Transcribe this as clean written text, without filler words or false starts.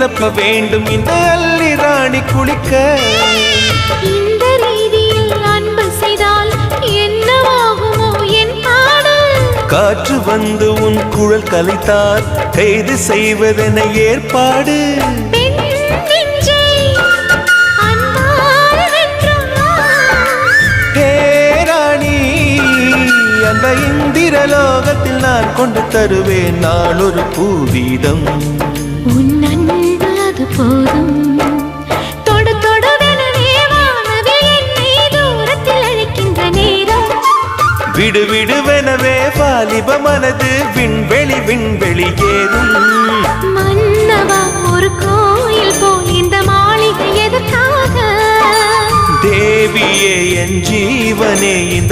நிரப்ப வேண்டும் இந்த அல்லி ராணி குளிக்க. இந்த ரீதியில் அன்பு செய்தால் என்னவாகுமோ என் பாடு. காற்று வந்து உன் குழல் கலைத்தால் கைது செய்வதென ஏற்பாடு. அந்த இந்திரலோகத்தில் நான் கொண்டு தருவேன் நாள் ஒரு பூவீதம். உன் அன்பு அது போதும். தொடு தொடுவெனவே வானவில் என்னை தூரத்தில் அழைக்கின்ற நேரம். விடு விடுவெனவே வாலிப மனது விண்வெளி விண்வெளி ஏறும். மன்னவா ஒரு கோயில் போல் இந்த மாளிகை எதற்காக? தேவியே என் ஜீவனே இந்த